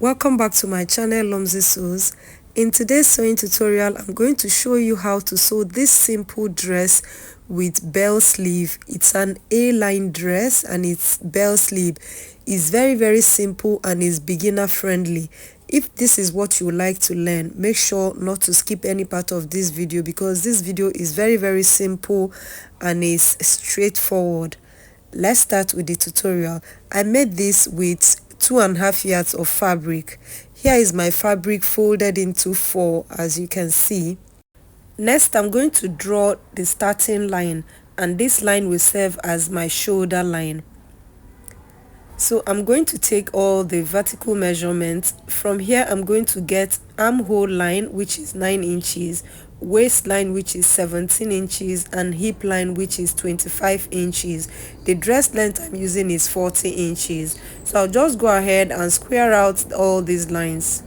Welcome back to my channel Lomzy Sews. In today's sewing tutorial, I'm going to show you how to sew this simple dress with bell sleeve. It's an A-line dress and its bell sleeve is very simple and is beginner friendly. If this is what you would like to learn, make sure not to skip any part of this video because this video is very simple and is straightforward. Let's start with the tutorial. I made this with 2.5 yards of fabric. Here is my fabric folded into 4, as you can see. Next, I'm going to draw the starting line, and this line will serve as my shoulder line. So I'm going to take all the vertical measurements. From here, I'm going to get armhole line, which is 9 inches, waistline, which is 17 inches, and hip line, which is 25 inches. The dress length I'm using is 40 inches. So I'll just go ahead and square out all these lines.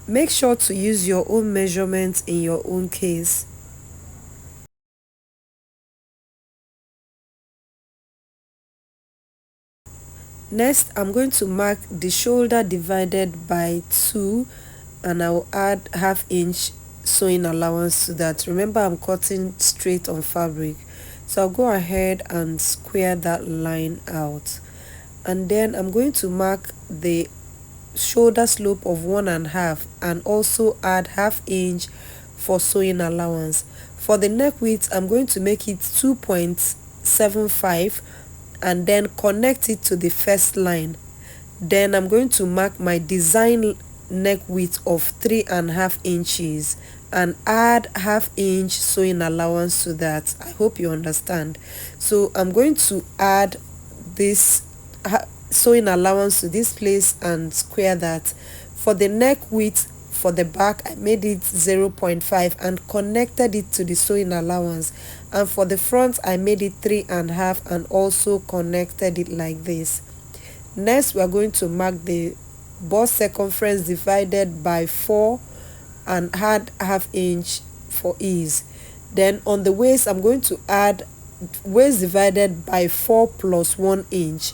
Make sure to use your own measurements in your own case. Next, I'm going to mark the shoulder divided by 2 and I'll add 1/2 inch sewing allowance to that. Remember, I'm cutting straight on fabric. So I'll go ahead and square that line out. And then I'm going to mark the shoulder slope of 1.5 and also add 1/2 inch for sewing allowance. For the neck width, I'm going to make it 2.75 and then connect it to the first line. Then I'm going to mark my design neck width of 3.5 inches and add 1/2 inch sewing allowance to that. I hope you understand. So I'm going to add this sewing allowance to this place and square that. For the neck width for the back, I made it 0.5 and connected it to the sewing allowance, and for the front I made it 3.5 and also connected it like this. Next, we are going to mark the bust circumference divided by 4 and add 1/2 inch for ease. Then on the waist, I'm going to add waist divided by 4 plus 1 inch.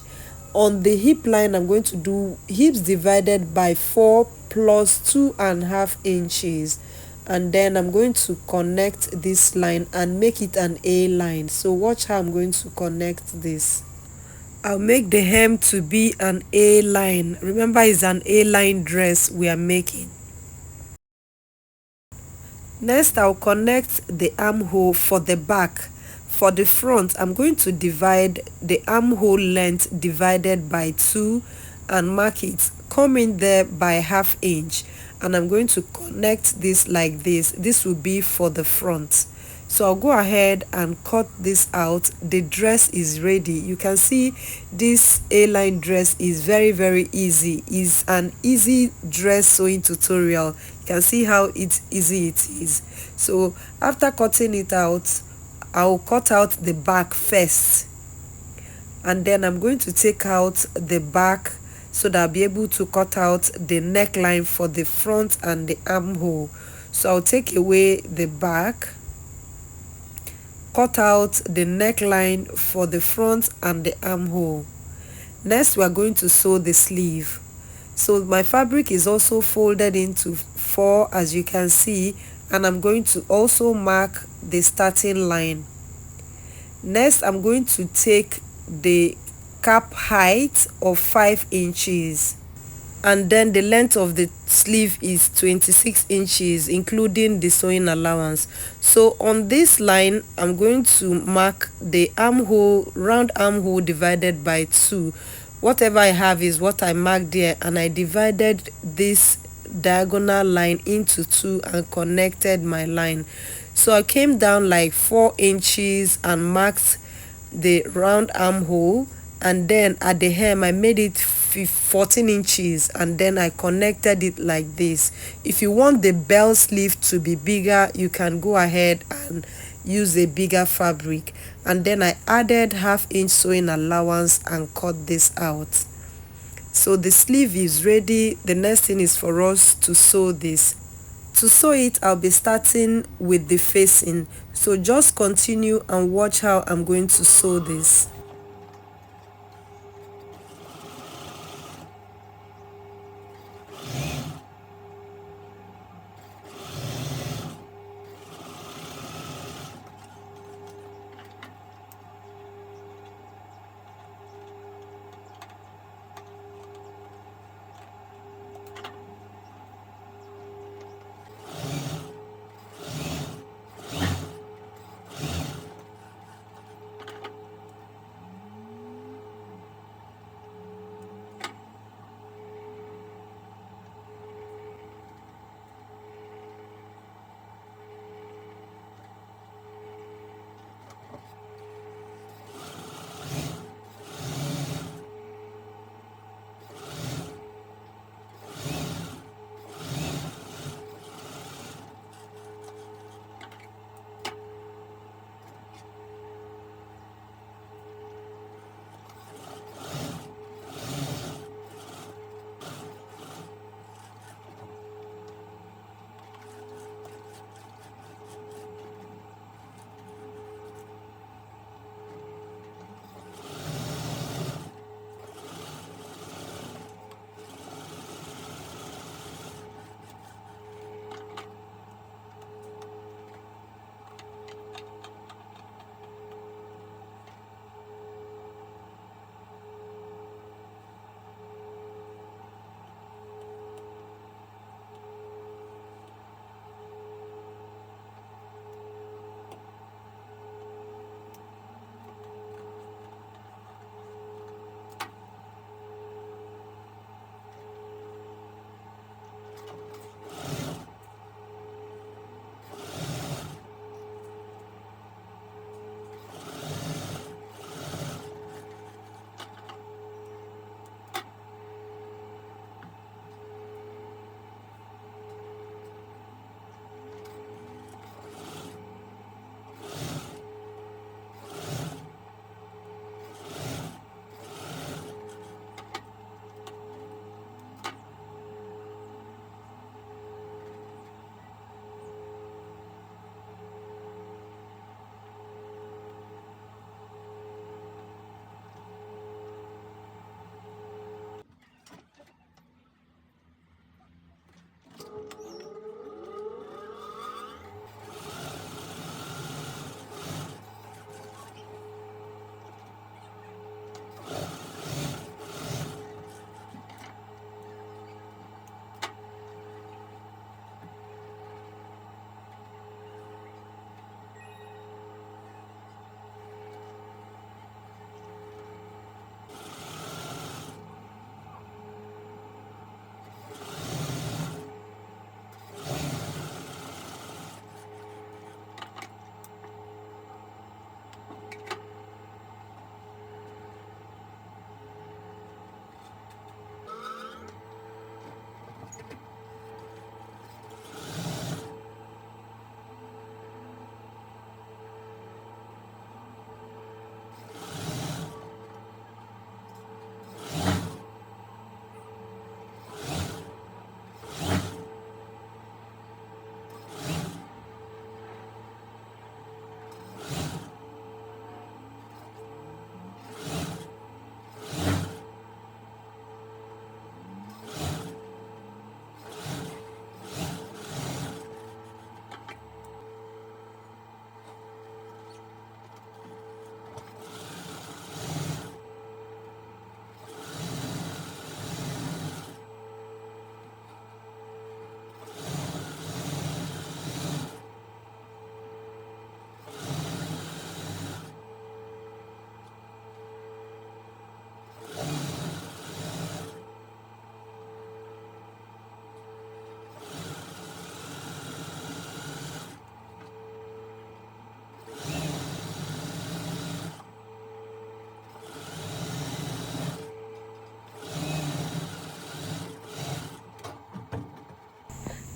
On the hip line, I'm going to do hips divided by 4 plus 2.5 inches, and then I'm going to connect this line and make it an A line. So watch how I'm going to connect this. I'll make the hem to be an A line. Remember, it's an A line dress we are making. Next, I'll connect the armhole for the back. For the front, I'm going to divide the armhole length divided by 2 and mark it. Come in there by 1/2 inch, and I'm going to connect this like this. This will be for the front. So I'll go ahead and cut this out. The dress is ready. You can see this A-line dress is very easy. It's an easy dress sewing tutorial. You can see how easy it is. So after cutting it out, I'll cut out the back first, and then I'm going to take out the back so that I'll be able to cut out the neckline for the front and the armhole. So I'll take away the back, cut out the neckline for the front and the armhole. Next, we are going to sew the sleeve. So my fabric is also folded into 4, as you can see, and I'm going to also mark the starting line. Next, I'm going to take the cap height of 5 inches, and then the length of the sleeve is 26 inches including the sewing allowance. So on this line, I'm going to mark the armhole, round armhole divided by 2. Whatever I have is what I marked there, and I divided this diagonal line into 2 and connected my line. So I came down like 4 inches and marked the round armhole, and then at the hem I made it 14 inches and then I connected it like this. If you want the bell sleeve to be bigger, you can go ahead and use a bigger fabric. And then I added 1/2 inch sewing allowance and cut this out. So the sleeve is ready. The next thing is for us to sew this. To sew it, I'll be starting with the facing. So just continue and watch how I'm going to sew this.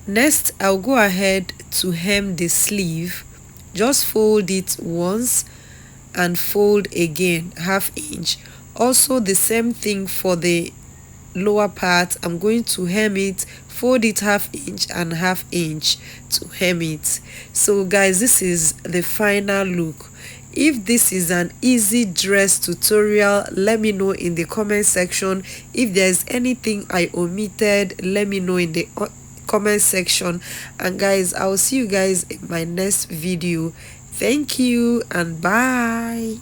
Next, I'll go ahead to hem the sleeve. Just fold it once and fold again, half inch. Also the same thing for the lower part. I'm going to hem it, fold it half inch and half inch to hem it. So guys, this is the final look. If this is an easy dress tutorial, let me know in the comment section. If there's anything I omitted, let me know in the comment section. And guys, I'll see you guys in my next video. Thank you and bye.